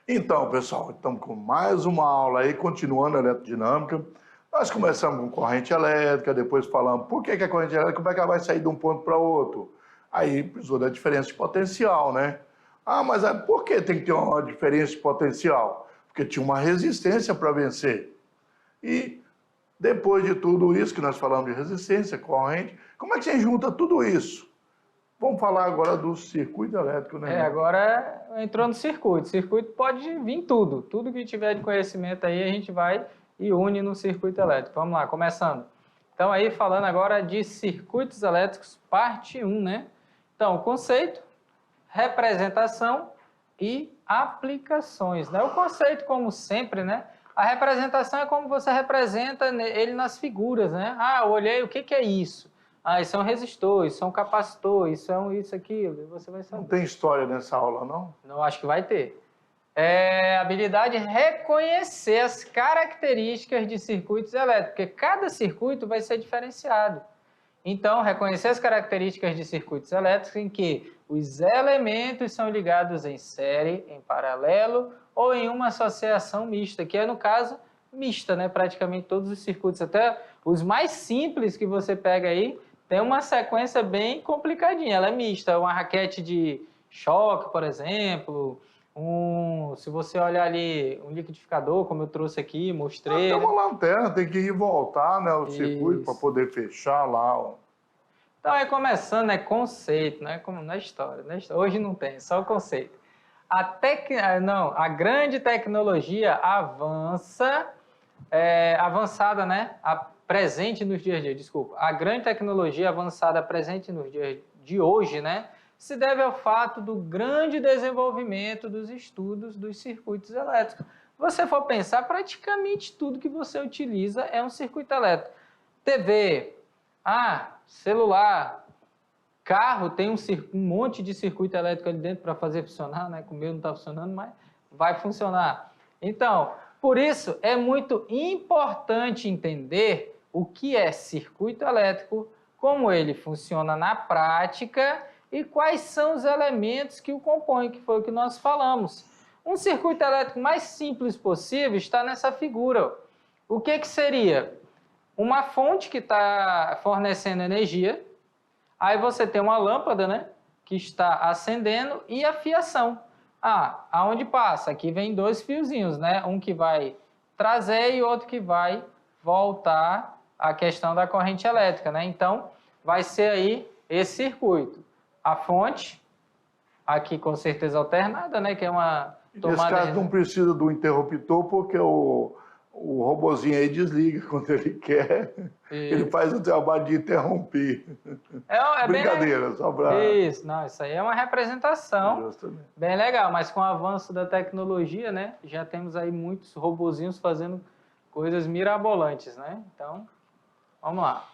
Então, pessoal, estamos com mais uma aula aí, continuando a eletrodinâmica. Nós começamos com corrente elétrica, depois falamos por que a corrente elétrica, como é que ela vai sair de um ponto para outro. Aí precisou da diferença de potencial, né? Ah, mas por que tem que ter uma diferença de potencial? Porque tinha uma resistência para vencer. E depois de tudo isso que nós falamos de resistência, corrente, como é que você junta tudo isso? Vamos falar agora do circuito elétrico, né? Agora entrou no circuito. Circuito pode vir tudo. Tudo que tiver de conhecimento aí a gente vai e une no circuito elétrico. Vamos lá, começando. Então aí falando agora de circuitos elétricos, parte 1, né? Então, conceito, representação e aplicações, né? O conceito, como sempre, né? A representação é como você representa ele nas figuras, né? Ah, eu olhei, o que é isso? Ah, isso é um resistor, isso é um capacitor, isso é isso, aquilo, e você vai saber. Não tem história nessa aula, não? Não, acho que vai ter. Habilidade de reconhecer as características de circuitos elétricos, porque cada circuito vai ser diferenciado. Então, reconhecer as características de circuitos elétricos em que os elementos são ligados em série, em paralelo ou em uma associação mista, que é, no caso, mista, né? Praticamente todos os circuitos, até os mais simples que você pega aí, tem uma sequência bem complicadinha, ela é mista. Uma raquete de choque, por exemplo, se você olhar ali, um liquidificador, como eu trouxe aqui, mostrei. Tem uma lanterna, tem que ir e voltar, né, o circuito para poder fechar lá. Ó. Então, aí começando, é conceito, não é como na história. Hoje não tem, só o conceito. A grande tecnologia avançada, né? Presente nos dias de hoje, desculpa. A grande tecnologia avançada presente nos dias de hoje, né? Se deve ao fato do grande desenvolvimento dos estudos dos circuitos elétricos. Se você for pensar, praticamente tudo que você utiliza é um circuito elétrico. TV, celular, carro tem um monte de circuito elétrico ali dentro para fazer funcionar, né? Com o meu não está funcionando, mas vai funcionar. Então, por isso é muito importante entender o que é circuito elétrico, como ele funciona na prática e quais são os elementos que o compõem, que foi o que nós falamos. Um circuito elétrico mais simples possível está nessa figura. O que seria? Uma fonte que está fornecendo energia, aí você tem uma lâmpada, né, que está acendendo e a fiação. Aonde passa? Aqui vem dois fiozinhos, né, um que vai trazer e outro que vai voltar a questão da corrente elétrica, né? Então, vai ser aí esse circuito. A fonte, aqui com certeza alternada, né, que é uma tomada... Nesse caso não precisa do interruptor, porque o robozinho aí desliga quando ele quer. Ele faz o trabalho de interromper. Brincadeira, só para... Isso aí é uma representação. Justamente. Bem legal, mas com o avanço da tecnologia, né, já temos aí muitos robozinhos fazendo coisas mirabolantes, né? Então, vamos lá.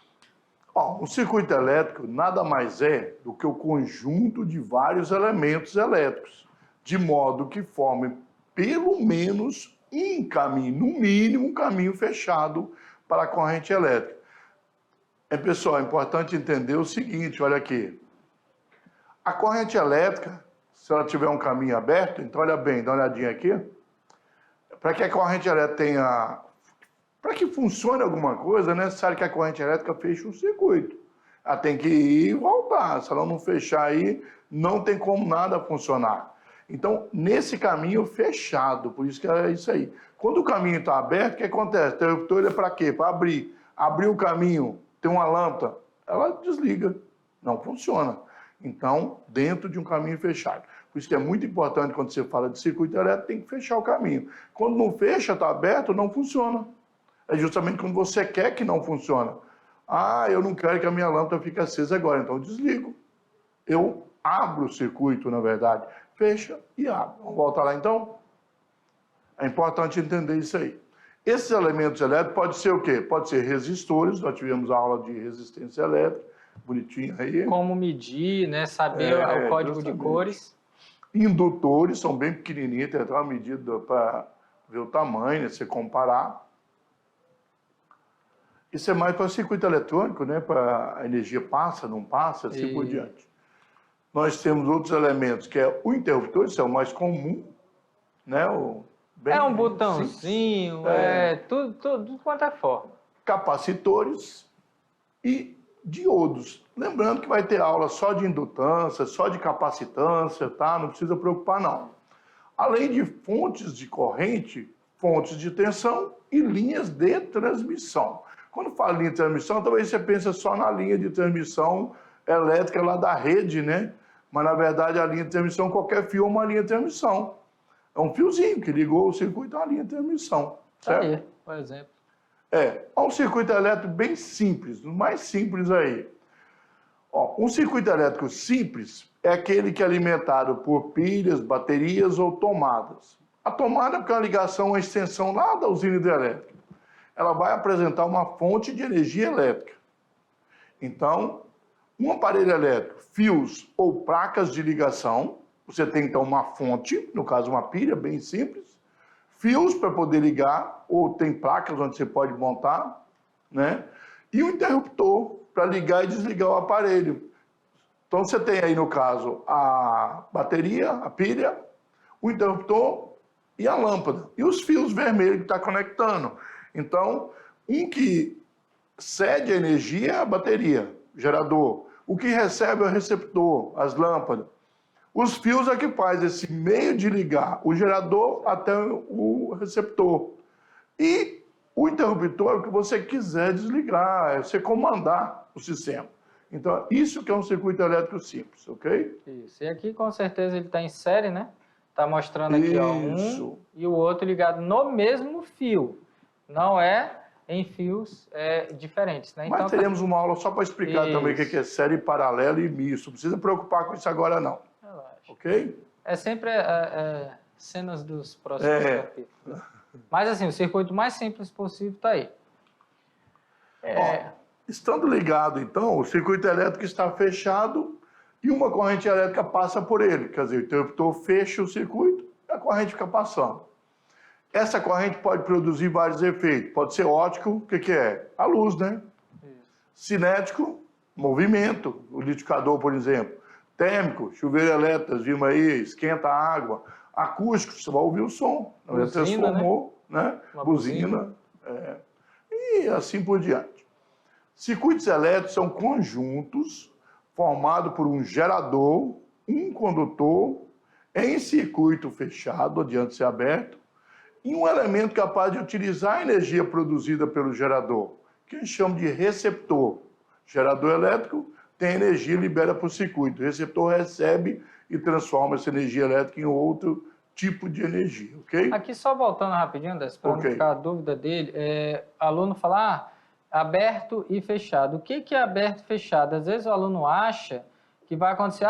Um circuito elétrico nada mais é do que o conjunto de vários elementos elétricos, de modo que forme pelo menos um caminho, no mínimo um caminho fechado para a corrente elétrica. Pessoal, é importante entender o seguinte, olha aqui. A corrente elétrica, se ela tiver um caminho aberto, então olha bem, dá uma olhadinha aqui. Para que a corrente elétrica tenha... Para que funcione alguma coisa, é necessário que a corrente elétrica feche um circuito. Ela tem que ir e voltar. Se ela não fechar aí, não tem como nada funcionar. Então, nesse caminho fechado, por isso que é isso aí. Quando o caminho está aberto, o que acontece? O interruptor é para quê? Para abrir. Abrir o caminho, tem uma lâmpada, ela desliga, não funciona. Então, dentro de um caminho fechado. Por isso que é muito importante, quando você fala de circuito elétrico, tem que fechar o caminho. Quando não fecha, está aberto, não funciona. É justamente quando você quer que não funcione. Eu não quero que a minha lâmpada fique acesa agora, então eu desligo. Eu abro o circuito, na verdade. Fecha e abre. Vamos voltar lá, então? É importante entender isso aí. Esses elementos elétricos podem ser o quê? Pode ser resistores, nós tivemos a aula de resistência elétrica, bonitinho aí. Como medir, né? Saber o código justamente de cores. Indutores, são bem pequenininhos, tem até uma medida para ver o tamanho, né? Você comparar. Isso é mais para circuito eletrônico, né? Para a energia passa, não passa, assim por diante. Nós temos outros elementos, que é o interruptor, isso é o mais comum, né? É um botãozinho, tudo quanto é forma. Capacitores e diodos. Lembrando que vai ter aula só de indutância, só de capacitância, tá? Não precisa preocupar, não. Além de fontes de corrente, fontes de tensão e linhas de transmissão. Quando fala linha de transmissão, talvez você pense só na linha de transmissão elétrica lá da rede, né? Mas, na verdade, a linha de transmissão, qualquer fio é uma linha de transmissão. É um fiozinho que ligou o circuito à linha de transmissão, certo? Aí, por exemplo. É um circuito elétrico bem simples, o mais simples aí. Ó, um circuito elétrico simples é aquele que é alimentado por pilhas, baterias ou tomadas. A tomada é uma ligação, uma extensão lá da usina hidrelétrica. Ela vai apresentar uma fonte de energia elétrica. Então, um aparelho elétrico, fios ou placas de ligação, você tem então uma fonte, no caso uma pilha, bem simples, fios para poder ligar, ou tem placas onde você pode montar, né? E um interruptor para ligar e desligar o aparelho. Então você tem aí, no caso, a bateria, a pilha, o interruptor e a lâmpada. E os fios vermelhos que está conectando. Então, um que cede a energia é a bateria, o gerador. O que recebe é o receptor, as lâmpadas. Os fios é que faz esse meio de ligar o gerador até o receptor. E o interruptor é o que você quiser desligar, é você comandar o sistema. Então, isso que é um circuito elétrico simples, ok? Isso. E aqui, com certeza, ele está em série, né? Está mostrando aqui, ó, um e o outro ligado no mesmo fio. Não é em fios diferentes, né? Mas então, teremos uma aula só para explicar também o que é série, paralelo e misto. Não precisa preocupar com isso agora, não. Relaxa. Ok? É sempre cenas dos próximos capítulos. Mas, assim, o circuito mais simples possível está aí. Ó, estando ligado, então, o circuito elétrico está fechado e uma corrente elétrica passa por ele. Quer dizer, o interruptor fecha o circuito e a corrente fica passando. Essa corrente pode produzir vários efeitos. Pode ser óptico, o que é? A luz, né? Isso. Cinético, movimento, o liquidificador, por exemplo. Térmico, chuveiro elétrico, vimos aí, esquenta a água. Acústico, você vai ouvir o som. Buzina, transformou, né? Buzina. E assim por diante. Circuitos elétricos são conjuntos formados por um gerador, um condutor, em circuito fechado, adiante ser aberto, e um elemento capaz de utilizar a energia produzida pelo gerador, que a gente chama de receptor. Gerador elétrico tem energia e libera para o circuito. O receptor recebe e transforma essa energia elétrica em outro tipo de energia, ok? Aqui, só voltando rapidinho, para não ficar a dúvida dele, aluno fala aberto e fechado. O que é aberto e fechado? Às vezes o aluno acha que vai acontecer,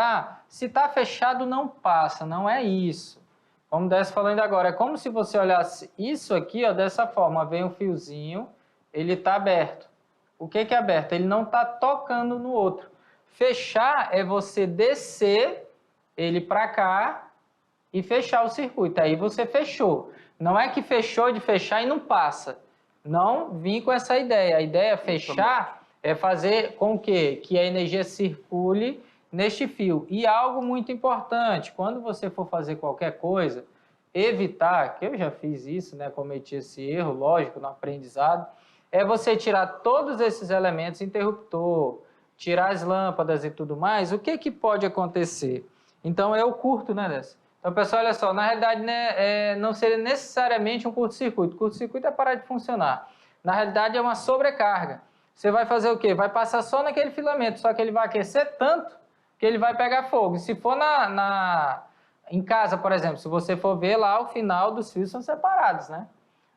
se está fechado não passa, não é isso. Como o Décio falou ainda agora, é como se você olhasse isso aqui, ó, dessa forma, vem um fiozinho, ele está aberto. O que é aberto? Ele não está tocando no outro. Fechar é você descer ele para cá e fechar o circuito. Aí você fechou. Não é que fechou de fechar e não passa. Não vim com essa ideia. A ideia fechar é fazer com que a energia circule neste fio. E algo muito importante, quando você for fazer qualquer coisa, evitar, que eu já fiz isso, né, cometi esse erro, lógico, no aprendizado, é você tirar todos esses elementos, interruptor, tirar as lâmpadas e tudo mais. O que pode acontecer? Então, eu curto, né, Décio? Então, pessoal, olha só, na realidade, né, não seria necessariamente um curto-circuito. Curto-circuito é parar de funcionar. Na realidade, é uma sobrecarga. Você vai fazer o quê? Vai passar só naquele filamento, só que ele vai aquecer tanto que ele vai pegar fogo. E se for em casa, por exemplo, se você for ver lá, o final dos fios são separados, né?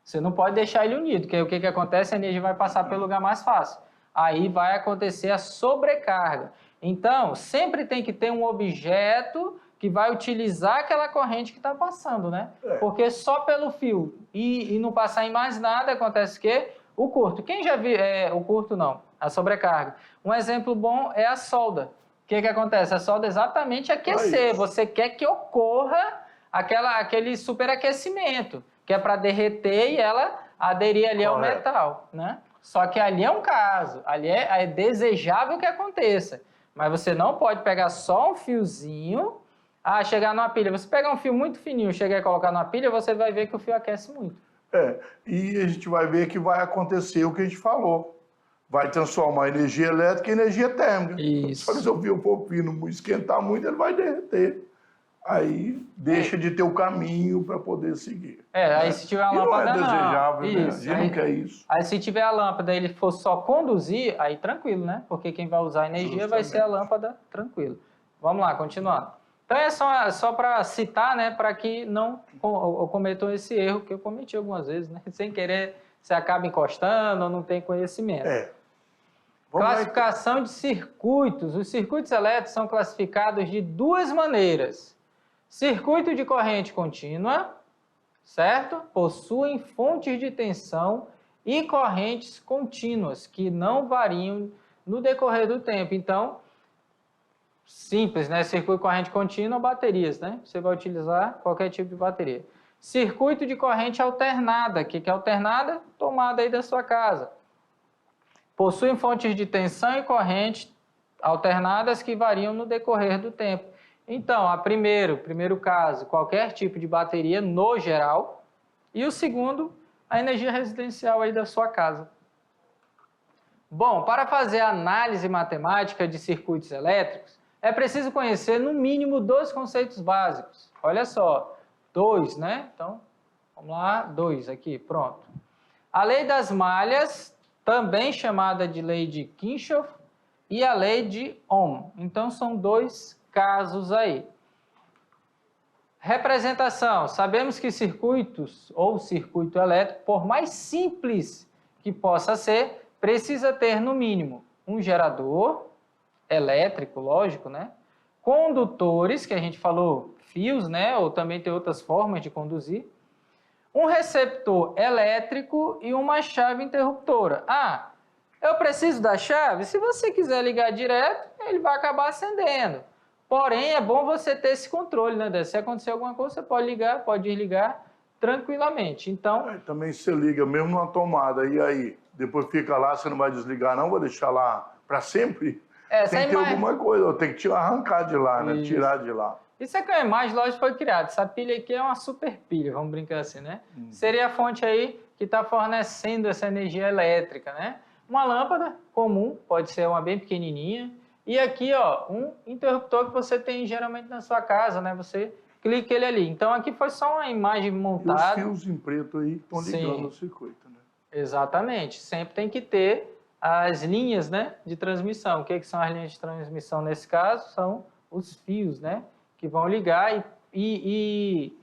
Você não pode deixar ele unido, porque o que acontece? A energia vai passar pelo lugar mais fácil. Aí vai acontecer a sobrecarga. Então, sempre tem que ter um objeto que vai utilizar aquela corrente que está passando, né? Porque só pelo fio e não passar em mais nada, acontece o quê? O curto. Quem já viu? O curto não, a sobrecarga. Um exemplo bom é a solda. O que acontece? A solda é exatamente aquecer. Você quer que ocorra aquele superaquecimento, que é para derreter e ela aderir ali ao metal, né? Só que ali é um caso, ali é desejável que aconteça. Mas você não pode pegar só um fiozinho, chegar numa pilha. Você pegar um fio muito fininho, chegar e colocar numa pilha, você vai ver que o fio aquece muito. E a gente vai ver que vai acontecer o que a gente falou. Vai transformar energia elétrica em energia térmica. Isso. Só que se o fio for fino, esquentar muito, ele vai derreter. Aí deixa de ter o caminho para poder seguir. Aí se tiver uma lâmpada, não é desejável, Isso. né? A gente não quer isso. Aí se tiver a lâmpada e ele for só conduzir, aí tranquilo, né? Porque quem vai usar a energia vai ser a lâmpada, tranquilo. Vamos lá, continuando. Então é só para citar, né? Para que não cometam esse erro que eu cometi algumas vezes, né? Sem querer, você acaba encostando ou não tem conhecimento. Classificação de circuitos. Os circuitos elétricos são classificados de duas maneiras. Circuito de corrente contínua, certo? Possuem fontes de tensão e correntes contínuas, que não variam no decorrer do tempo. Então, simples, né? Circuito de corrente contínua, baterias, né? Você vai utilizar qualquer tipo de bateria. Circuito de corrente alternada. O que é alternada? Tomada aí da sua casa. Possuem fontes de tensão e corrente alternadas que variam no decorrer do tempo. Então, primeiro caso, qualquer tipo de bateria no geral. E o segundo, a energia residencial aí da sua casa. Bom, para fazer análise matemática de circuitos elétricos, é preciso conhecer no mínimo 2 conceitos básicos. Olha só, 2, né? Então, vamos lá, 2 aqui, pronto. A lei das malhas, também chamada de lei de Kirchhoff, e a lei de Ohm. Então, são 2 casos aí. Representação. Sabemos que circuitos ou circuito elétrico, por mais simples que possa ser, precisa ter no mínimo um gerador elétrico, lógico, né? Condutores, que a gente falou, fios, né? Ou também tem outras formas de conduzir. Um receptor elétrico e uma chave interruptora. Eu preciso da chave? Se você quiser ligar direto, ele vai acabar acendendo. Porém, é bom você ter esse controle, né? Se acontecer alguma coisa, você pode ligar, pode desligar tranquilamente. Então, também você liga mesmo numa tomada, e aí? Depois fica lá, você não vai desligar não? Vou deixar lá para sempre? Tem que ter alguma coisa, tem que arrancar de lá, né? Tirar de lá. Isso é que a imagem, lógico, foi criada. Essa pilha aqui é uma super pilha, vamos brincar assim, né? Seria a fonte aí que está fornecendo essa energia elétrica, né? Uma lâmpada comum, pode ser uma bem pequenininha. E aqui, ó, um interruptor que você tem geralmente na sua casa, né? Você clica ele ali. Então, aqui foi só uma imagem montada. E os fios em preto aí estão ligando o circuito, né? Exatamente. Sempre tem que ter as linhas, né, de transmissão. O que são as linhas de transmissão nesse caso? São os fios, né? Que vão ligar e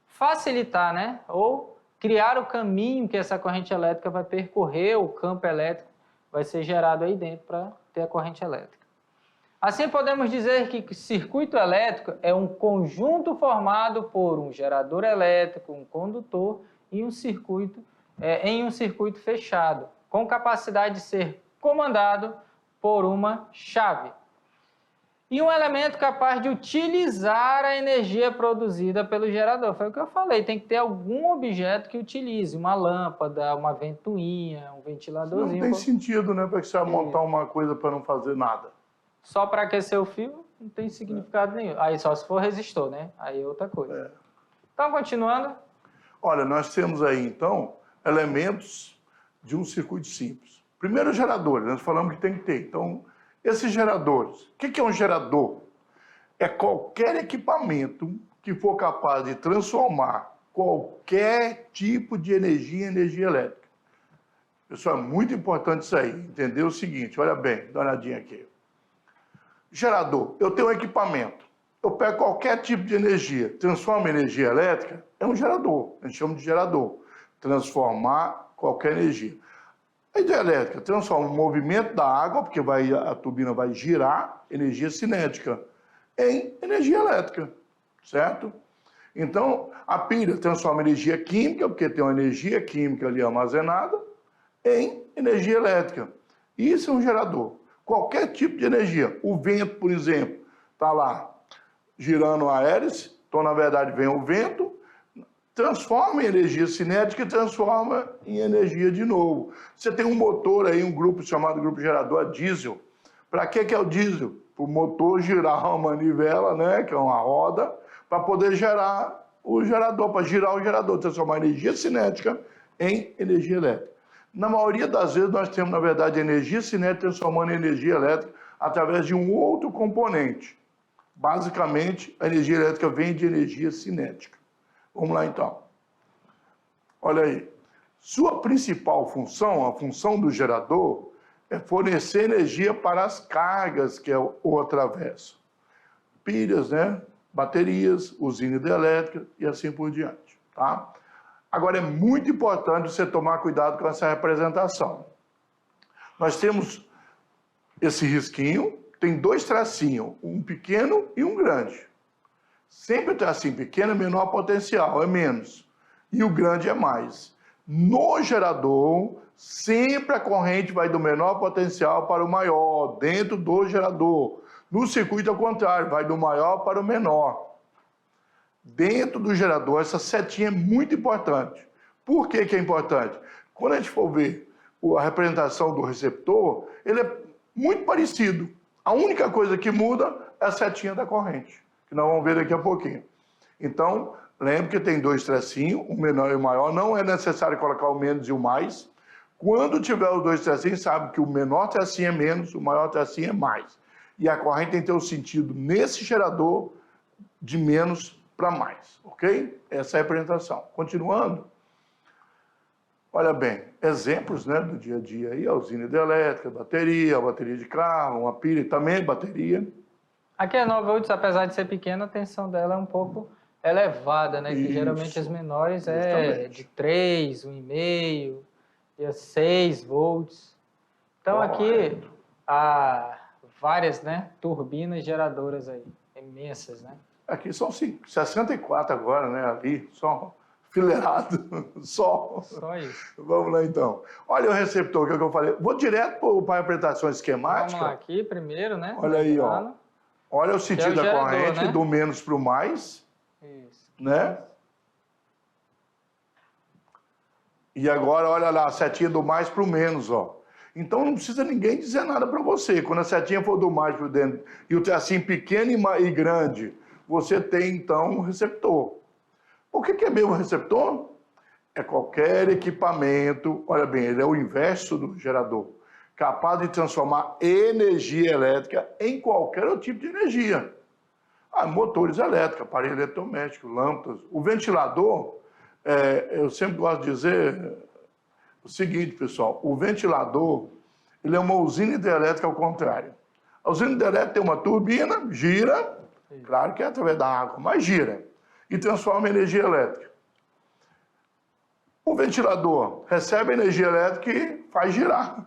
facilitar, né? Ou criar o caminho que essa corrente elétrica vai percorrer, o campo elétrico vai ser gerado aí dentro para ter a corrente elétrica. Assim, podemos dizer que circuito elétrico é um conjunto formado por um gerador elétrico, um condutor e um circuito, em um circuito fechado, com capacidade de ser comandado por uma chave. E um elemento capaz de utilizar a energia produzida pelo gerador. Foi o que eu falei, tem que ter algum objeto que utilize, uma lâmpada, uma ventoinha, um ventiladorzinho. Não tem sentido, né, para que você vai montar uma coisa para não fazer nada. Só para aquecer o fio, não tem significado nenhum. Aí só se for resistor, né? Aí é outra coisa. Então, continuando. Olha, nós temos aí, então, elementos de um circuito simples. Primeiro, geradores. Nós falamos que tem que ter. Então, esses geradores. O que é um gerador? É qualquer equipamento que for capaz de transformar qualquer tipo de energia em energia elétrica. Pessoal, é muito importante isso aí. Entender o seguinte, olha bem, dá uma olhadinha aqui. Gerador, eu tenho um equipamento, eu pego qualquer tipo de energia, transforma em energia elétrica, é um gerador, a gente chama de gerador, transformar qualquer energia. A hidrelétrica transforma o movimento da água, porque a turbina vai girar, energia cinética, em energia elétrica, certo? Então, a pilha transforma energia química, porque tem uma energia química ali armazenada, em energia elétrica. Isso é um gerador. Qualquer tipo de energia. O vento, por exemplo, está lá girando a hélice, então, na verdade, vem o vento, transforma em energia cinética e transforma em energia de novo. Você tem um motor aí, um grupo chamado grupo gerador a diesel. Para que é o diesel? para o motor girar uma manivela, né, que é uma roda, para poder gerar o gerador, para girar o gerador, transformar energia cinética em energia elétrica. Na maioria das vezes, nós temos, na verdade, energia cinética transformando em energia elétrica através de um outro componente. Basicamente, a energia elétrica vem de energia cinética. Vamos lá, então. Olha aí. Sua principal função, a função do gerador, é fornecer energia para as cargas que o atravessam. Pilhas, né? Baterias, usina hidrelétrica e assim por diante. Tá? Agora, é muito importante você tomar cuidado com essa representação. Nós temos esse risquinho, tem dois tracinhos, um pequeno e um grande. Sempre o tracinho pequeno é menor potencial, é menos. E o grande é mais. No gerador, sempre a corrente vai do menor potencial para o maior, dentro do gerador. No circuito, ao contrário, vai do maior para o menor. Dentro do gerador, essa setinha é muito importante. Por que que é importante? Quando a gente for ver a representação do receptor, ele é muito parecido. A única coisa que muda é a setinha da corrente, que nós vamos ver daqui a pouquinho. Então, lembre que tem dois tracinhos, o menor e o maior. Não é necessário colocar o menos e o mais. Quando tiver os dois tracinhos, sabe que o menor tracinho é menos, o maior tracinho é mais. E a corrente tem que ter o sentido nesse gerador de menos para mais, ok? Essa é a representação. Continuando, olha bem, exemplos, né, do dia a dia aí, a usina hidrelétrica, a bateria de carro, uma pilha também, bateria. Aqui a 9 volts, apesar de ser pequena, a tensão dela é um pouco elevada, né? Que geralmente as menores é de 3, 1,5 e a 6 volts. Então aqui há várias, né, turbinas geradoras aí, imensas, né? Aqui são 64 agora, né, ali, só fileirado, só isso. Vamos lá, então. Olha o receptor que eu falei. Vou direto para a representação esquemática. Vamos lá aqui primeiro, né? Olha aí, ó. Olha o sentido da corrente, né? Do menos para o mais. Isso. Né? E agora, olha lá, a setinha do mais para o menos, ó. Então não precisa ninguém dizer nada para você. Quando a setinha for do mais para dentro e o tracinho pequeno e grande, você tem, então, um receptor. O que é mesmo o receptor? É qualquer equipamento, olha bem, ele é o inverso do gerador, capaz de transformar energia elétrica em qualquer outro tipo de energia. Motores elétricos, aparelho eletrodoméstico, lâmpadas. O ventilador, eu sempre gosto de dizer o seguinte, pessoal, o ventilador, ele é uma usina hidrelétrica ao contrário. A usina hidrelétrica tem uma turbina, gira, claro que é através da água, mas gira, e transforma em energia elétrica. O ventilador recebe energia elétrica e faz girar.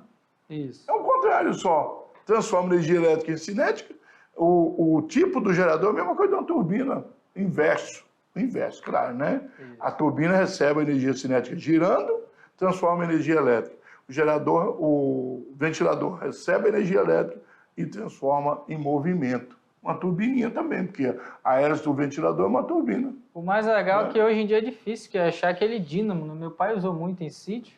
Isso. É o contrário só. Transforma energia elétrica em cinética. O tipo do gerador é a mesma coisa de uma turbina. Inverso, claro, né? Isso. A turbina recebe a energia cinética girando, transforma em energia elétrica. O ventilador recebe a energia elétrica e transforma em movimento. Uma turbininha também, porque a hélice do ventilador é uma turbina. O mais legal é que hoje em dia é difícil, que é achar aquele dínamo. Meu pai usou muito em sítio.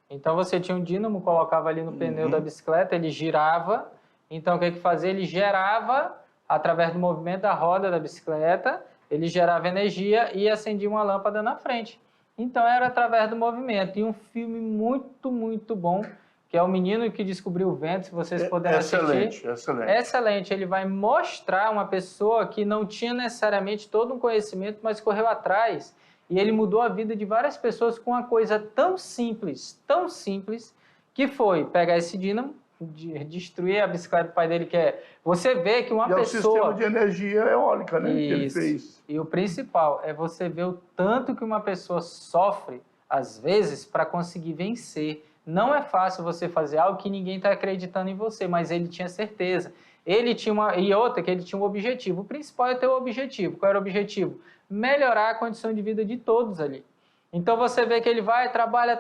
Então você tinha um dínamo, colocava ali no pneu da bicicleta, ele girava. Então o que que fazia? Ele gerava, através do movimento da roda da bicicleta, ele gerava energia e acendia uma lâmpada na frente. Então era através do movimento. E um filme muito, muito bom, que é O Menino que Descobriu o Vento, se vocês puderem assistir. Excelente. Ele vai mostrar uma pessoa que não tinha necessariamente todo um conhecimento, mas correu atrás. E ele mudou a vida de várias pessoas com uma coisa tão simples, que foi pegar esse dínamo, destruir a bicicleta do pai dele, que é... Você vê que uma pessoa... É o sistema de energia eólica, né? Isso. Que ele fez. E o principal é você ver o tanto que uma pessoa sofre, às vezes, para conseguir vencer. Não é fácil você fazer algo que ninguém está acreditando em você, mas ele tinha certeza. Ele tinha que ele tinha um objetivo. O principal é ter o objetivo. Qual era o objetivo? Melhorar a condição de vida de todos ali. Então você vê que ele vai, trabalha,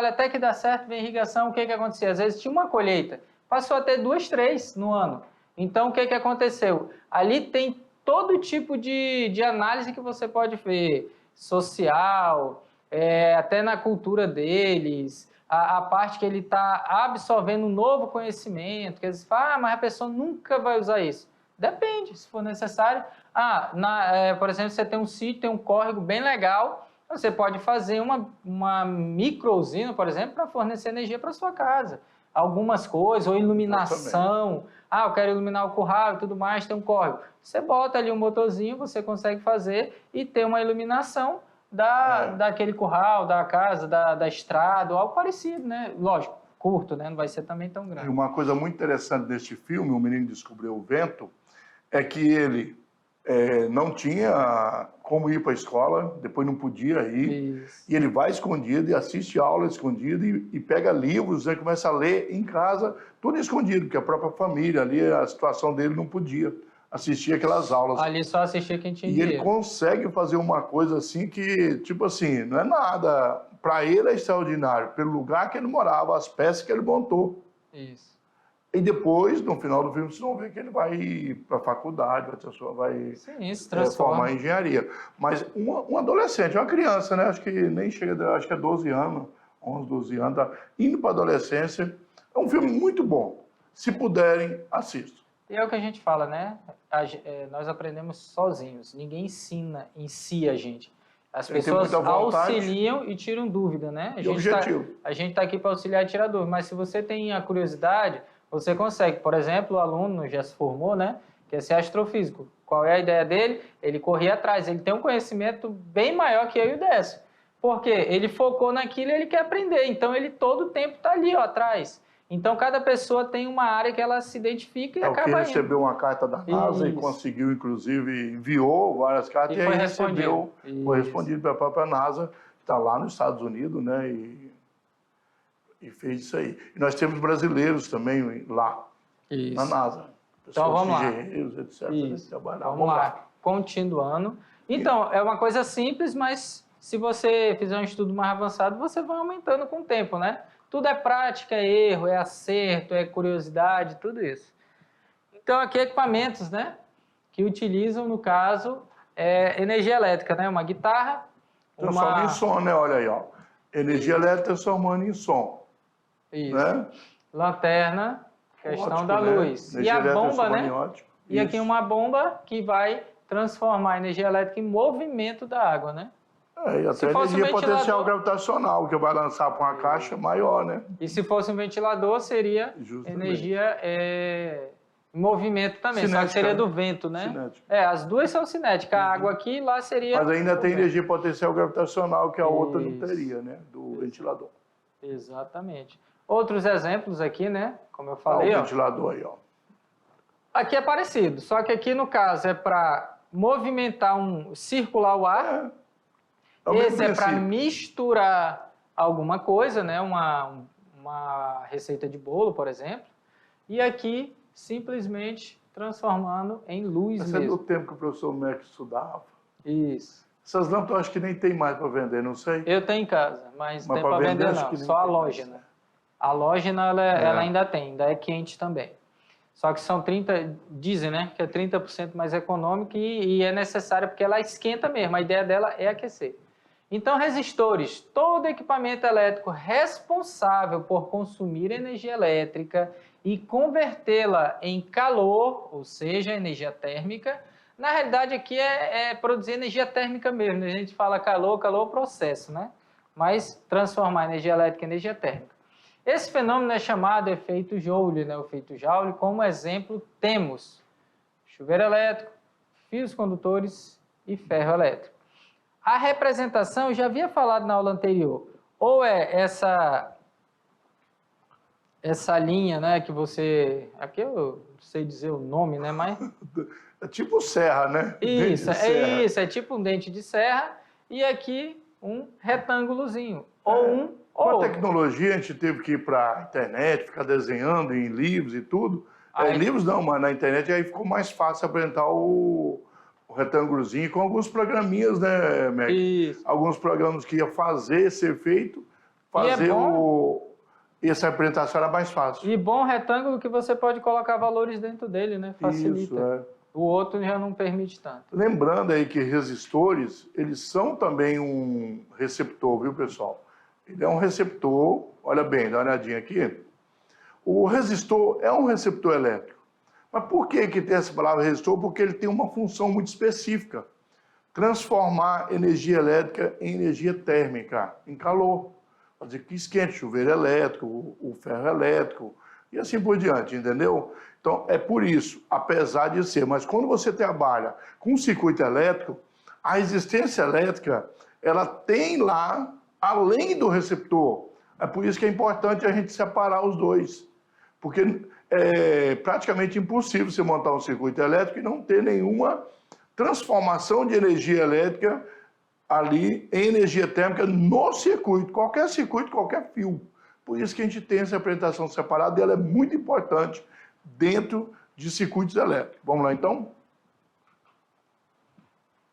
até que dá certo, vem irrigação, o que acontecia? Às vezes tinha uma colheita, passou a ter 2, 3 no ano. Então o que aconteceu? Ali tem todo tipo de análise que você pode ver, social, até na cultura deles, a parte que ele está absorvendo um novo conhecimento, que eles falam, mas a pessoa nunca vai usar isso. Depende, se for necessário. Por exemplo, você tem um sítio, tem um córrego bem legal, você pode fazer uma micro-usina, por exemplo, para fornecer energia para sua casa. Algumas coisas, ou iluminação. Eu quero iluminar o curral e tudo mais, tem um córrego. Você bota ali um motorzinho, você consegue fazer e ter uma iluminação daquele curral, da casa, da estrada, ou algo parecido, né? Lógico, curto, né? Não vai ser também tão grande. E uma coisa muito interessante deste filme, O Menino Descobriu o Vento, é que ele não tinha como ir para a escola, depois não podia ir, Isso. e ele vai escondido e assiste aula escondido e pega livros, né, começa a ler em casa, tudo escondido, porque a própria família ali, a situação dele não podia assistir aquelas aulas. Ali só assistia quem tinha E dinheiro. ele consegue fazer uma coisa assim que, tipo assim, não é nada, para ele é extraordinário, pelo lugar que ele morava, as peças que ele montou. Isso. E depois, no final do filme, vocês vão ver que ele vai para a faculdade, vai Sim, se transforma. formar em engenharia. Mas um adolescente, uma criança, né? Acho que nem chega, acho que é 12 anos, 11, 12 anos, tá indo para a adolescência. É um filme muito bom. Se puderem, assistam. E é o que a gente fala, né? Nós aprendemos sozinhos. Ninguém ensina em si a gente. As pessoas auxiliam e tiram dúvida, né? A gente está aqui para auxiliar e tirar dúvida. Mas se você tem a curiosidade, você consegue. Por exemplo, o aluno já se formou, né? Quer ser astrofísico. Qual é a ideia dele? Ele corria atrás. Ele tem um conhecimento bem maior que eu e o Décio. Por quê? Ele focou naquilo e ele quer aprender. Então, ele todo o tempo está ali, ó, atrás. Então, cada pessoa tem uma área que ela se identifica e acaba indo. O que recebeu uma carta da NASA e conseguiu, inclusive, enviou várias cartas e aí recebeu, foi respondido pela própria NASA, que está lá nos Estados Unidos, né? E fez isso aí. E nós temos brasileiros também lá, na NASA. Então, vamos lá. Engenheiros, etc. Vamos lá. Continuando. Então, é uma coisa simples, mas se você fizer um estudo mais avançado, você vai aumentando com o tempo, né? Tudo é prática, é erro, é acerto, é curiosidade, tudo isso. Então, aqui equipamentos, né? Que utilizam, no caso, energia elétrica, né? Uma guitarra. Transforma em som, né? Olha aí, ó. Energia elétrica transformando em som. Isso. Né? Lanterna, questão ótico, da luz. Né? E a bomba, né? Ótico. E aqui uma bomba que vai transformar a energia elétrica em movimento da água, né? E até energia potencial gravitacional, que vai lançar para uma caixa maior, né? E se fosse um ventilador, seria energia em movimento também, cinética, só que seria do vento, né? Cinética. As duas são cinéticas. A água aqui, lá seria... Mas ainda tem energia potencial gravitacional, que a outra não teria, né? Do ventilador. Exatamente. Outros exemplos aqui, né? Como eu falei, o ventilador aí, ó. Aqui é parecido, só que aqui, no caso, é para movimentar circular o ar. Esse é para misturar alguma coisa, né? Uma receita de bolo, por exemplo. E aqui, simplesmente transformando em luz mesmo. Esse é do tempo que o professor Mac estudava. Isso. Essas lâmpadas eu acho que nem tem mais para vender, não sei. Eu tenho em casa, mas não tem para vender não, só a halógena. A halógena, ela ainda tem, ainda é quente também. Só que são 30, dizem, né, que é 30% mais econômico e é necessário porque ela esquenta mesmo, a ideia dela é aquecer. Então, resistores, todo equipamento elétrico responsável por consumir energia elétrica e convertê-la em calor, ou seja, energia térmica. Na realidade, aqui é produzir energia térmica mesmo. A gente fala calor é o processo, né? Mas transformar energia elétrica em energia térmica. Esse fenômeno é chamado efeito Joule, né? O efeito Joule, como exemplo, temos chuveiro elétrico, fios condutores e ferro elétrico. A representação, eu já havia falado na aula anterior, ou é essa linha, né, que você... Aqui eu não sei dizer o nome, né, mas... É tipo serra, né? Isso, é tipo um dente de serra e aqui um retângulozinho, ou Com a tecnologia, a gente teve que ir para a internet, ficar desenhando em livros e tudo. Livros não, mas na internet aí ficou mais fácil apresentar o retângulozinho com alguns programinhas, né, Mac? Isso. Alguns programas que ia fazer esse efeito, fazer essa apresentação era mais fácil. E bom retângulo que você pode colocar valores dentro dele, né? Facilita. Isso, O outro já não permite tanto. Lembrando aí que resistores, eles são também um receptor, viu, pessoal? Ele é um receptor olha bem, dá uma olhadinha aqui. O resistor é um receptor elétrico. Mas por que tem essa palavra resistor? Porque ele tem uma função muito específica. Transformar energia elétrica em energia térmica, em calor. Fazer que esquente, chuveiro elétrico, o ferro elétrico e assim por diante, entendeu? Então, é por isso, apesar de ser, mas quando você trabalha com um circuito elétrico, a resistência elétrica, ela tem lá, além do receptor. É por isso que é importante a gente separar os dois. Porque é praticamente impossível você montar um circuito elétrico e não ter nenhuma transformação de energia elétrica ali em energia térmica no circuito, qualquer fio. Por isso que a gente tem essa apresentação separada e ela é muito importante dentro de circuitos elétricos. Vamos lá, então?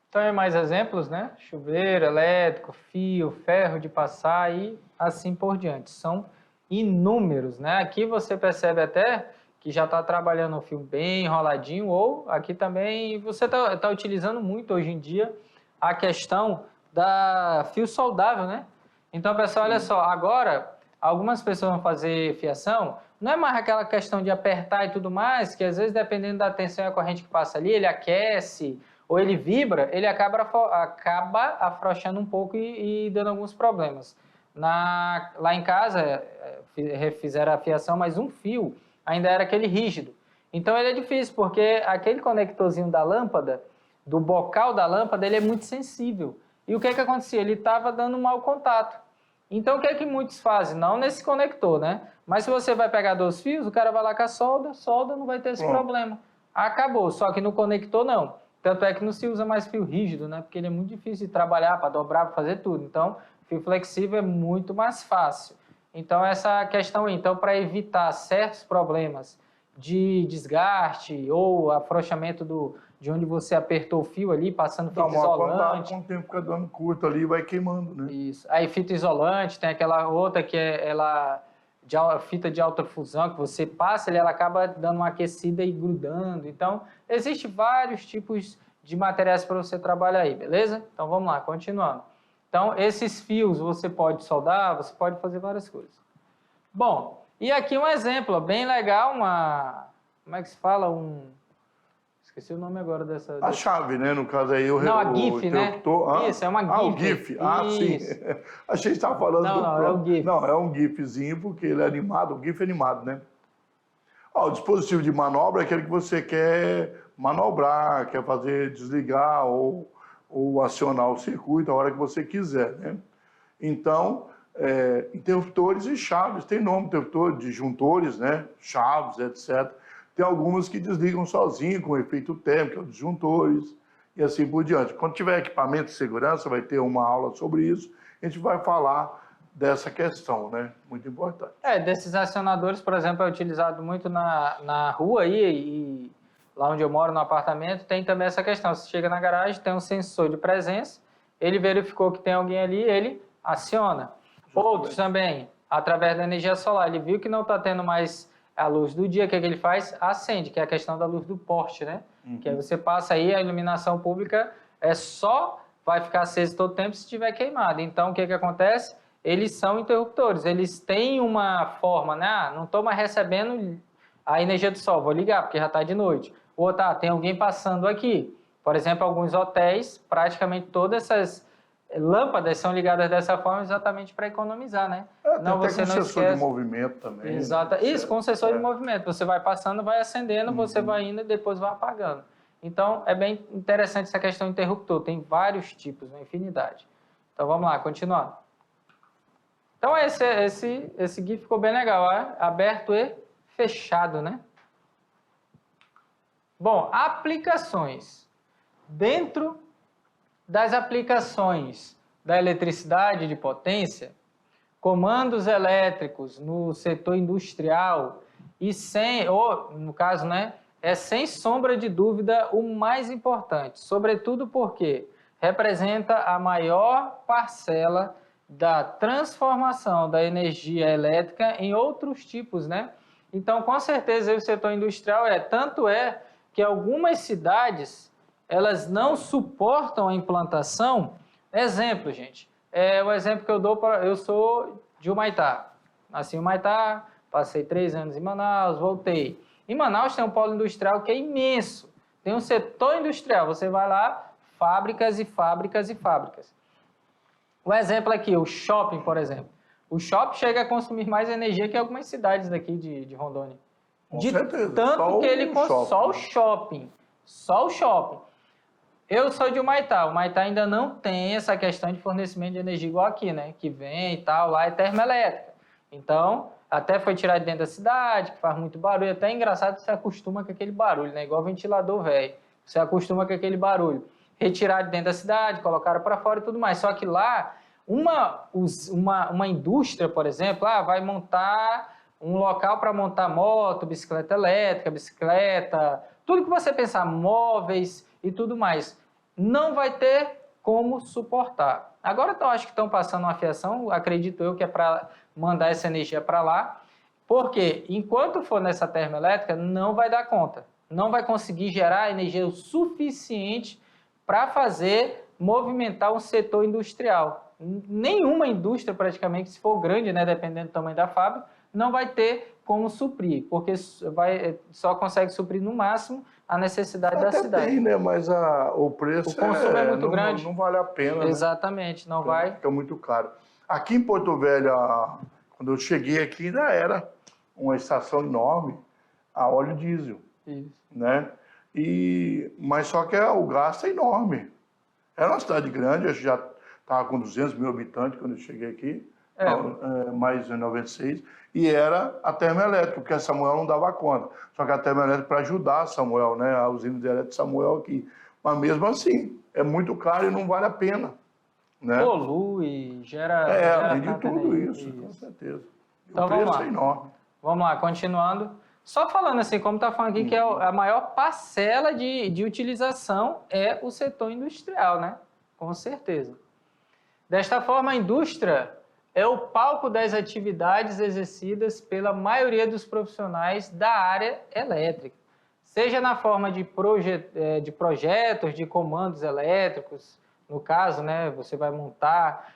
Então, é mais exemplos, né? Chuveiro elétrico, fio, ferro de passar e assim por diante. São inúmeros, né? Aqui você percebe até que já está trabalhando um fio bem enroladinho, ou aqui também você está utilizando muito hoje em dia a questão da fio soldável, né? Então, pessoal, olha só, agora algumas pessoas vão fazer fiação, não é mais aquela questão de apertar e tudo mais, que às vezes, dependendo da tensão e a corrente que passa ali, ele aquece ou ele vibra, ele acaba afrouxando um pouco e dando alguns problemas. Lá em casa, fizeram a fiação, mas um fio ainda era aquele rígido. Então, ele é difícil, porque aquele conectorzinho da lâmpada, do bocal da lâmpada, ele é muito sensível. E o que acontecia? Ele estava dando um mau contato. Então, o que muitos fazem? Não nesse conector, né? Mas se você vai pegar 2 fios, o cara vai lá com a solda, não vai ter esse problema. Acabou, só que no conector não. Tanto é que não se usa mais fio rígido, né? Porque ele é muito difícil de trabalhar, para dobrar, para fazer tudo. Então, fio flexível é muito mais fácil. Então, essa questão aí. Então, para evitar certos problemas de desgaste ou afrouxamento de onde você apertou o fio ali, passando fita isolante. Com o tempo fica dando curto ali, vai queimando, né? Isso. Aí fita isolante, tem aquela outra que é fita de alta fusão, que você passa, ela acaba dando uma aquecida e grudando. Então, existem vários tipos de materiais para você trabalhar aí, beleza? Então, vamos lá, continuando. Então, esses fios você pode soldar, você pode fazer várias coisas. Bom, e aqui um exemplo bem legal, como é que se fala? Esqueci o nome agora dessa... A chave, né? No caso aí, Não, a GIF, né? Isso, é uma GIF. O GIF. Isso. Sim. Achei que estava falando Não, é um GIF. Não, é um GIFzinho, porque ele é animado, o GIF é animado, né? O dispositivo de manobra é aquele que você quer manobrar, quer fazer desligar ou acionar o circuito a hora que você quiser, né? Então, interruptores e chaves, tem nome, interruptor, disjuntores, né? Chaves, etc. Tem algumas que desligam sozinho, com efeito térmico, disjuntores, e assim por diante. Quando tiver equipamento de segurança, vai ter uma aula sobre isso, a gente vai falar dessa questão, né? Muito importante. Desses acionadores, por exemplo, é utilizado muito na rua aí, e lá onde eu moro, no apartamento, tem também essa questão. Você chega na garagem, tem um sensor de presença, ele verificou que tem alguém ali, ele aciona. Outros também, através da energia solar, ele viu que não está tendo mais a luz do dia, o que ele faz? Acende, que é a questão da luz do poste, né? Que aí você passa aí, a iluminação pública vai ficar acesa todo o tempo se estiver queimado. Então, o que acontece? Eles são interruptores, eles têm uma forma, né? Não estou mais recebendo a energia do sol, vou ligar, porque já está de noite. Ou tem alguém passando aqui. Por exemplo, alguns hotéis, praticamente todas essas lâmpadas são ligadas dessa forma exatamente para economizar, né? Não, você não sensor de movimento também. Exato. Né? Isso, com sensor de movimento. Você vai passando, vai acendendo, você vai indo e depois vai apagando. Então, é bem interessante essa questão do interruptor. Tem vários tipos, uma infinidade. Então, vamos lá, continuando. Então, esse GIF ficou bem legal, aberto e fechado, né? Bom, aplicações. Dentro das aplicações da eletricidade de potência, comandos elétricos no setor industrial e no caso, né, sem sombra de dúvida o mais importante, sobretudo porque representa a maior parcela da transformação da energia elétrica em outros tipos, né? Então, com certeza, o setor industrial tanto que algumas cidades elas não suportam a implantação. Exemplo, gente. O exemplo que eu dou, eu sou de Humaitá. nasci em Humaitá, passei 3 anos em Manaus, voltei. Em Manaus tem um polo industrial que é imenso. Tem um setor industrial, você vai lá, fábricas e fábricas e fábricas. O exemplo aqui, o shopping, por exemplo. O shopping chega a consumir mais energia que algumas cidades daqui de Rondônia. Com certeza. Tanto que ele shopping. Só o shopping. Só o shopping. Eu sou de Humaitá. Humaitá ainda não tem essa questão de fornecimento de energia igual aqui, né? Que vem e tal, lá é termoelétrica. Então, até foi tirado de dentro da cidade, que faz muito barulho. Até é engraçado que você acostuma com aquele barulho, né? Igual ventilador velho. Você acostuma com aquele barulho. Retiraram de dentro da cidade, colocaram para fora e tudo mais. Só que lá, uma indústria, por exemplo, vai montar um local para montar moto, bicicleta elétrica, bicicleta, tudo que você pensar, móveis e tudo mais, não vai ter como suportar. Agora eu acho que estão passando uma fiação, acredito eu que é para mandar essa energia para lá, porque enquanto for nessa termoelétrica, não vai dar conta. Não vai conseguir gerar energia o suficiente para fazer movimentar um setor industrial. Nenhuma indústria, praticamente, se for grande, né, dependendo do tamanho da fábrica, não vai ter como suprir, porque só consegue suprir no máximo a necessidade da cidade. Tem, né? Mas o preço o consumo é muito não, grande. não vale a pena. Exatamente, né? não vai. Fica muito caro. Aqui em Porto Velho, quando eu cheguei aqui, ainda era uma estação enorme a óleo diesel. Isso. Né? Mas só que o gasto é enorme. Era uma cidade grande, eu já estava com 200 mil habitantes quando eu cheguei aqui, mais em 96, e era a termoelétrica, porque a Samuel não dava conta. Só que a termoelétrica para ajudar a Samuel, né? A usina de elétrica de Samuel aqui. Mas mesmo assim, é muito caro e não vale a pena. Né? Polui, gera além de tudo energia. isso, com certeza. Então, o preço é enorme. Vamos lá, continuando. Só falando assim, como está falando aqui, que a maior parcela de utilização é o setor industrial, né? Com certeza. Desta forma, a indústria é o palco das atividades exercidas pela maioria dos profissionais da área elétrica, seja na forma de projetos, de comandos elétricos, no caso, né, você vai montar,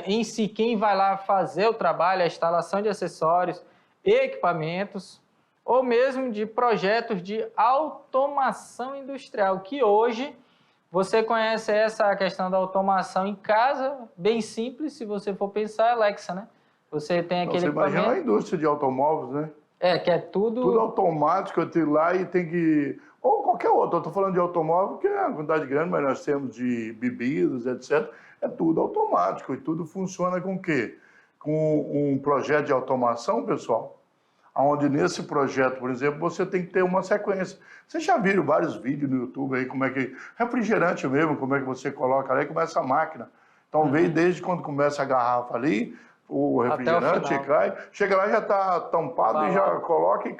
em si, quem vai lá fazer o trabalho, a instalação de acessórios e equipamentos, ou mesmo de projetos de automação industrial, que hoje você conhece essa questão da automação em casa, bem simples, se você for pensar, Alexa, né? Você tem aquele equipamento... Você imagina a indústria de automóveis, né? Que é tudo... Tudo automático, eu tenho lá e tem que... Ou qualquer outro, eu estou falando de automóvel, que é uma quantidade grande, mas nós temos de bebidas, etc. É tudo automático e tudo funciona com o quê? Com um projeto de automação, pessoal, onde nesse projeto, por exemplo, você tem que ter uma sequência. Vocês já viram vários vídeos no YouTube aí, como é que... Refrigerante mesmo, como é que você coloca ali, começa a máquina. Então, veio desde quando começa a garrafa ali, o refrigerante cai, chega lá já está tampado embalado. E já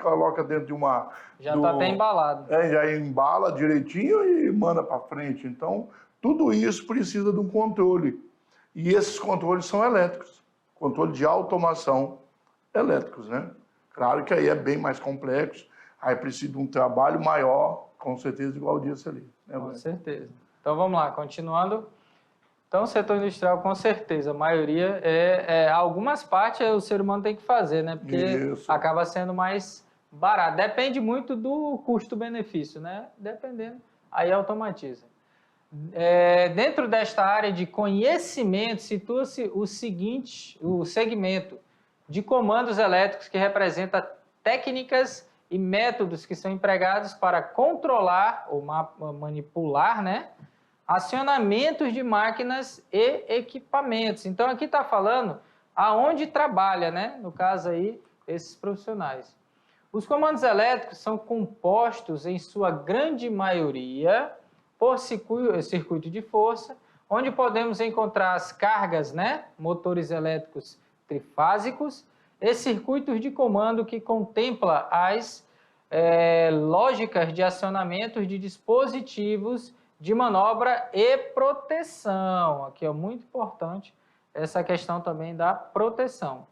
coloca dentro de uma... Já está até embalado. Já embala direitinho e manda para frente. Então, tudo isso precisa de um controle. E esses controles são elétricos. Controle de automação elétricos, né? Claro que aí é bem mais complexo, aí precisa de um trabalho maior, com certeza, igual o disse ali. Né, com certeza. Então, vamos lá, continuando. Então, o setor industrial, com certeza, a maioria algumas partes o ser humano tem que fazer, né? Porque isso. Acaba sendo mais barato. Depende muito do custo-benefício, né? Dependendo, aí automatiza. Dentro desta área de conhecimento, situa-se o segmento de comandos elétricos, que representa técnicas e métodos que são empregados para controlar ou manipular, né, acionamentos de máquinas e equipamentos. Então, aqui está falando aonde trabalha, né, no caso aí, esses profissionais. Os comandos elétricos são compostos, em sua grande maioria, por circuito de força, onde podemos encontrar as cargas, né, motores elétricos trifásicos e circuitos de comando que contempla as lógicas de acionamento de dispositivos de manobra e proteção. Aqui é muito importante essa questão também da proteção.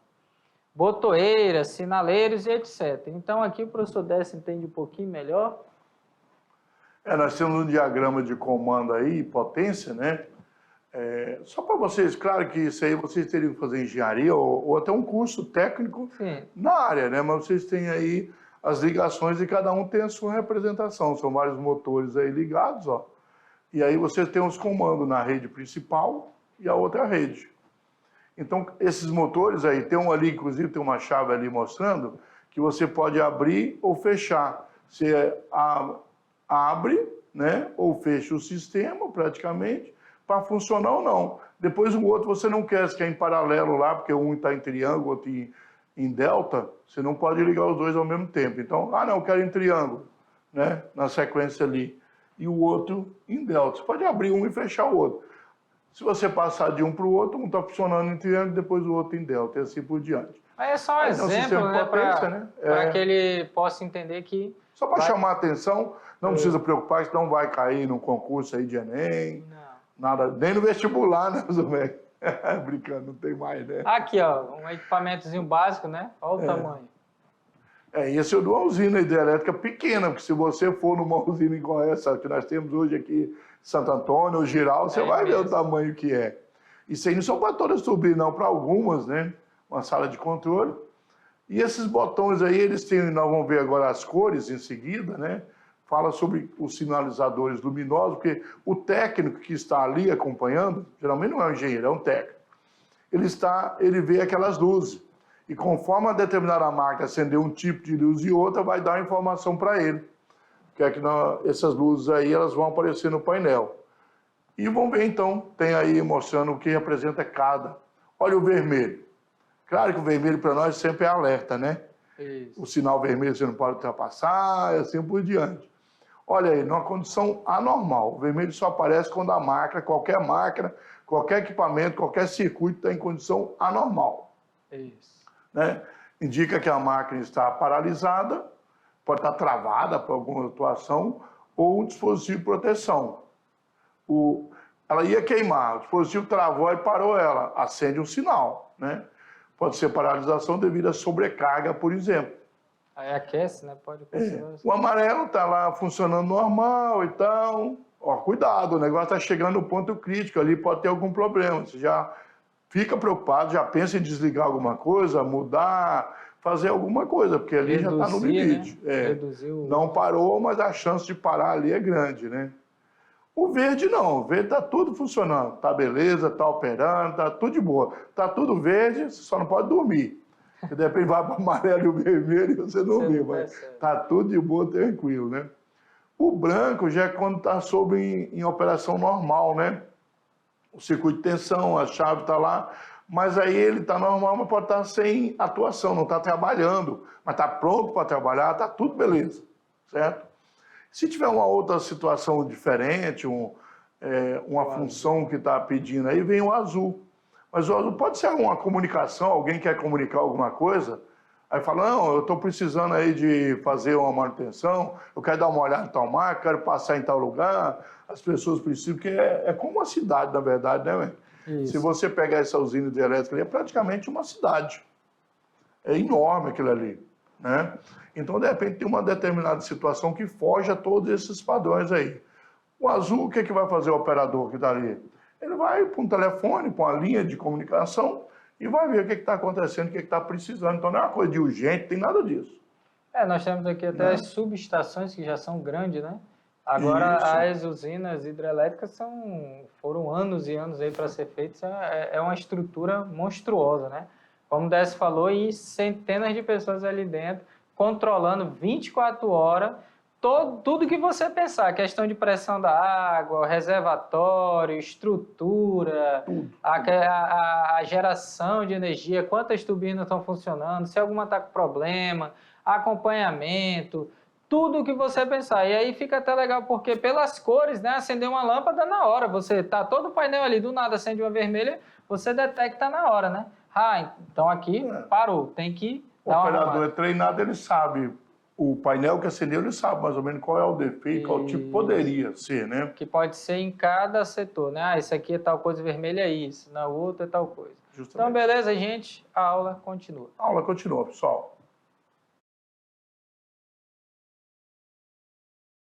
Botoeiras, sinaleiros e etc. Então aqui o professor Décio entende um pouquinho melhor. Nós temos um diagrama de comando aí, potência, né? Só para vocês, claro que isso aí vocês teriam que fazer engenharia ou até um curso técnico Sim. na área, né? Mas vocês têm aí as ligações e cada um tem a sua representação. São vários motores aí ligados, ó. E aí você tem os comandos na rede principal e a outra rede. Então, esses motores aí, tem um ali, inclusive tem uma chave ali mostrando que você pode abrir ou fechar. Você abre, né, ou fecha o sistema praticamente para funcionar ou não. Depois o outro você não quer, se quer em paralelo lá, porque um está em triângulo, outro em delta, você não pode ligar os dois ao mesmo tempo. Então, não, eu quero em triângulo, né, na sequência ali. E o outro em delta. Você pode abrir um e fechar o outro. Se você passar de um para o outro, um está funcionando em triângulo, depois o outro em delta, e assim por diante. Aí é só um exemplo, né, para que ele possa entender que... Só para chamar a atenção, não precisa preocupar, senão vai cair num concurso aí de Enem, nada, nem no vestibular, né, Zumé? Brincando, não tem mais, né? Aqui, ó, um equipamentozinho básico, né? Olha o tamanho. Esse é de uma usina hidrelétrica pequena, porque se você for numa usina igual essa que nós temos hoje aqui em Santo Antônio ou Giral, você vai ver o tamanho que é. Isso aí não são para todas turbinas, não, para algumas, né? Uma sala de controle. E esses botões aí, eles têm, nós vamos ver agora as cores em seguida, né? Fala sobre os sinalizadores luminosos, porque o técnico que está ali acompanhando, geralmente não é um engenheiro, é um técnico. Ele vê aquelas luzes. E conforme a determinada máquina acender um tipo de luz e outra, vai dar informação para ele. Que é que essas luzes aí, elas vão aparecer no painel. E vamos ver então, tem aí mostrando o que representa cada. Olha o vermelho. Claro que o vermelho para nós sempre é alerta, né? Isso. O sinal vermelho você não pode ultrapassar, e assim por diante. Olha aí, numa condição anormal. O vermelho só aparece quando a máquina, qualquer equipamento, qualquer circuito está em condição anormal. Isso. Né? Indica que a máquina está paralisada, pode estar travada por alguma atuação, ou um dispositivo de proteção. Ela ia queimar, o dispositivo travou e parou ela, acende um sinal. Né? Pode ser paralisação devido à sobrecarga, por exemplo. Aí aquece, né? Pode acontecer. O amarelo está lá funcionando normal e tal. Ó, cuidado, o negócio está chegando no ponto crítico, ali pode ter algum problema. Você já fica preocupado, já pensa em desligar alguma coisa, mudar, fazer alguma coisa, porque ali já está no limite. Né? Não parou, mas a chance de parar ali é grande, né? O verde não, o verde está tudo funcionando, tá beleza, tá operando, tá tudo de boa. Tá tudo verde, você só não pode dormir. Porque de repente vai para o amarelo e o vermelho e você não vê, mas tá tudo de boa, tranquilo, né? O branco já é quando está em operação normal, né? O circuito de tensão, a chave está lá, mas aí ele está normal, mas pode estar sem atuação, não está trabalhando, mas está pronto para trabalhar, está tudo beleza, certo? Se tiver uma outra situação diferente, uma função que está pedindo aí, vem o azul. Mas o azul pode ser uma comunicação, alguém quer comunicar alguma coisa, aí fala, não, eu estou precisando aí de fazer uma manutenção, eu quero dar uma olhada em tal marca, quero passar em tal lugar, as pessoas precisam, porque é como uma cidade, na verdade, né, velho? Se você pegar essa usina hidrelétrica ali, é praticamente uma cidade. É enorme aquilo ali, né? Então, de repente, tem uma determinada situação que foge a todos esses padrões aí. O azul, o que vai fazer o operador que está ali? Ele vai para um telefone, para uma linha de comunicação e vai ver o que está acontecendo, o que está precisando. Então, não é uma coisa de urgente, tem nada disso. Nós temos aqui até as subestações que já são grandes, né? Agora, as usinas hidrelétricas foram anos e anos aí para ser feitas. É uma estrutura monstruosa, né? Como o Décio falou, e centenas de pessoas ali dentro, controlando 24 horas, tudo que você pensar, questão de pressão da água, reservatório, estrutura, a geração de energia, quantas turbinas estão funcionando, se alguma está com problema, acompanhamento, tudo que você pensar. E aí fica até legal, porque pelas cores, né, acender uma lâmpada na hora, você tá todo o painel ali, do nada acende uma vermelha, você detecta na hora, né? Então aqui parou, tem que dar uma arrumada. O operador é treinado, ele sabe. O painel que acendeu, ele sabe mais ou menos qual é o defeito, qual tipo poderia ser, né? Que pode ser em cada setor, né? Esse aqui é tal coisa, vermelha é isso, na outra é tal coisa. Justamente. Então, beleza, gente? A aula continua. A aula continua, pessoal.